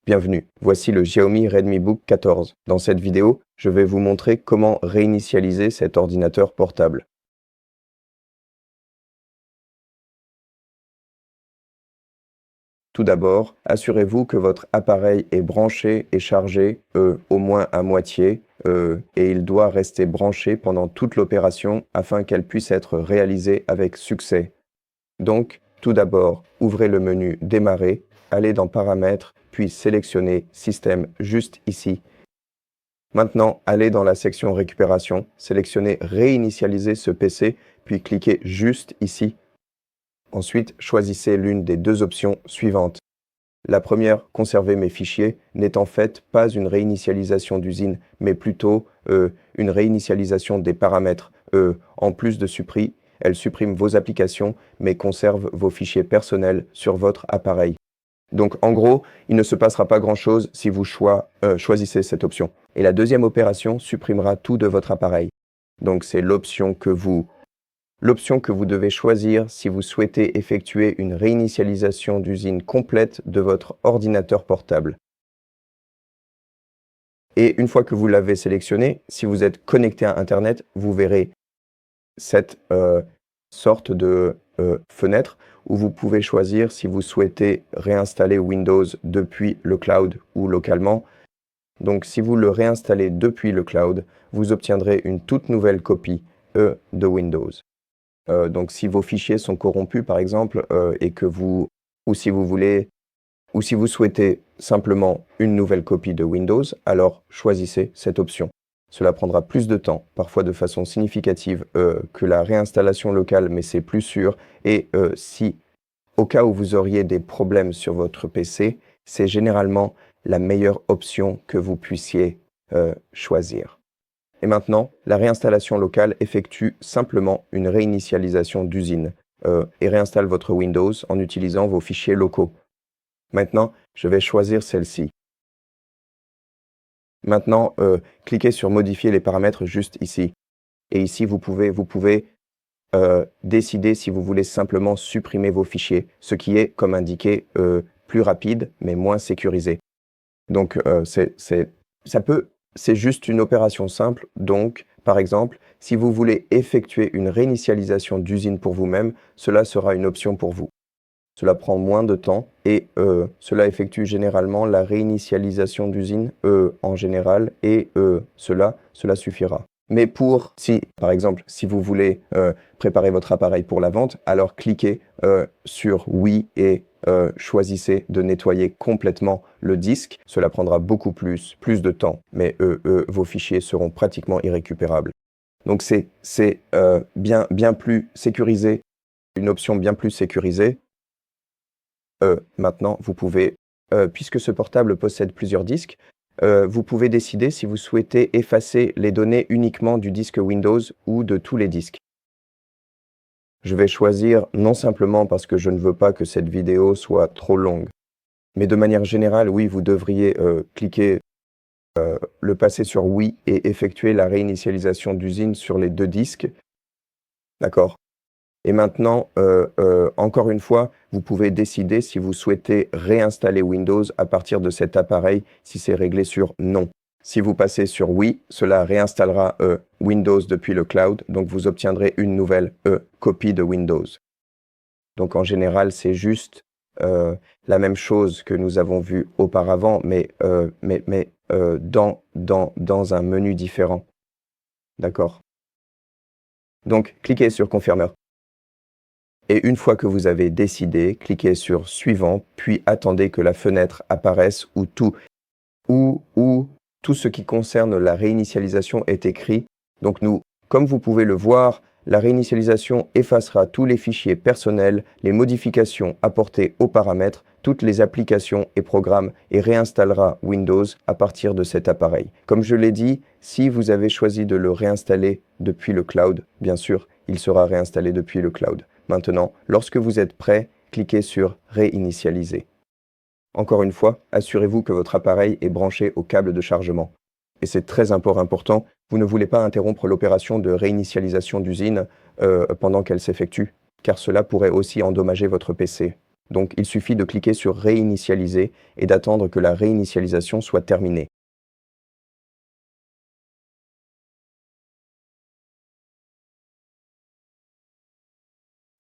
Bienvenue, voici le Xiaomi Redmi Book 14. Dans cette vidéo, je vais vous montrer comment réinitialiser cet ordinateur portable. Tout d'abord, assurez-vous que votre appareil est branché et chargé au moins à moitié et il doit rester branché pendant toute l'opération afin qu'elle puisse être réalisée avec succès. Donc, tout d'abord, ouvrez le menu Démarrer, allez dans Paramètres, puis sélectionnez Système juste ici. Maintenant, allez dans la section Récupération, sélectionnez Réinitialiser ce PC, puis cliquez juste ici. Ensuite, choisissez l'une des deux options suivantes. La première, Conserver mes fichiers, n'est en fait pas une réinitialisation d'usine, mais plutôt une réinitialisation des paramètres. En plus de supprimer, elle supprime vos applications, mais conserve vos fichiers personnels sur votre appareil. Donc en gros, il ne se passera pas grand-chose si vous choisissez cette option. Et la deuxième opération supprimera tout de votre appareil. Donc c'est l'option que vous devez choisir si vous souhaitez effectuer une réinitialisation d'usine complète de votre ordinateur portable. Et une fois que vous l'avez sélectionné, si vous êtes connecté à Internet, vous verrez cette sorte de fenêtre où vous pouvez choisir si vous souhaitez réinstaller Windows depuis le cloud ou localement. Donc si vous le réinstallez depuis le cloud, vous obtiendrez une toute nouvelle copie de Windows. Donc si vos fichiers sont corrompus par exemple ou si vous souhaitez simplement une nouvelle copie de Windows, alors choisissez cette option. Cela prendra plus de temps, parfois de façon significative, que la réinstallation locale, mais c'est plus sûr. Et si, au cas où vous auriez des problèmes sur votre PC, c'est généralement la meilleure option que vous puissiez choisir. Et maintenant, la réinstallation locale effectue simplement une réinitialisation d'usine et réinstalle votre Windows en utilisant vos fichiers locaux. Maintenant, je vais choisir celle-ci. Maintenant, cliquez sur Modifier les paramètres juste ici. Et ici, vous pouvez décider si vous voulez simplement supprimer vos fichiers, ce qui est, comme indiqué, plus rapide, mais moins sécurisé. Donc, c'est juste une opération simple. Donc, par exemple, si vous voulez effectuer une réinitialisation d'usine pour vous-même, cela sera une option pour vous. Cela prend moins de temps et cela effectue généralement la réinitialisation d'usine en général et cela suffira. Mais par exemple, si vous voulez préparer votre appareil pour la vente, alors cliquez sur Oui et choisissez de nettoyer complètement le disque. Cela prendra beaucoup plus de temps, mais vos fichiers seront pratiquement irrécupérables. Donc c'est bien plus sécurisé, une option bien plus sécurisée. Maintenant, vous pouvez, puisque ce portable possède plusieurs disques, vous pouvez décider si vous souhaitez effacer les données uniquement du disque Windows ou de tous les disques. Je vais choisir non simplement parce que je ne veux pas que cette vidéo soit trop longue, mais de manière générale, oui, vous devriez le passer sur Oui et effectuer la réinitialisation d'usine sur les deux disques. D'accord? Et maintenant, encore une fois, vous pouvez décider si vous souhaitez réinstaller Windows à partir de cet appareil, si c'est réglé sur Non. Si vous passez sur Oui, cela réinstallera Windows depuis le cloud, donc vous obtiendrez une nouvelle copie de Windows. Donc en général, c'est juste la même chose que nous avons vu auparavant, mais dans un menu différent. D'accord? Donc, cliquez sur Confirmeur. Et une fois que vous avez décidé, cliquez sur Suivant, puis attendez que la fenêtre apparaisse où tout ce qui concerne la réinitialisation est écrit. Donc comme vous pouvez le voir, la réinitialisation effacera tous les fichiers personnels, les modifications apportées aux paramètres, toutes les applications et programmes et réinstallera Windows à partir de cet appareil. Comme je l'ai dit, si vous avez choisi de le réinstaller depuis le cloud, bien sûr, il sera réinstallé depuis le cloud. Maintenant, lorsque vous êtes prêt, cliquez sur Réinitialiser. Encore une fois, assurez-vous que votre appareil est branché au câble de chargement. Et c'est très important, vous ne voulez pas interrompre l'opération de réinitialisation d'usine pendant qu'elle s'effectue, car cela pourrait aussi endommager votre PC. Donc il suffit de cliquer sur réinitialiser et d'attendre que la réinitialisation soit terminée.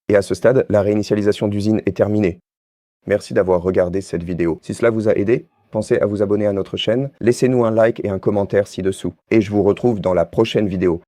Et à ce stade, la réinitialisation d'usine est terminée. Merci d'avoir regardé cette vidéo. Si cela vous a aidé, pensez à vous abonner à notre chaîne, laissez-nous un like et un commentaire ci-dessous. Et je vous retrouve dans la prochaine vidéo.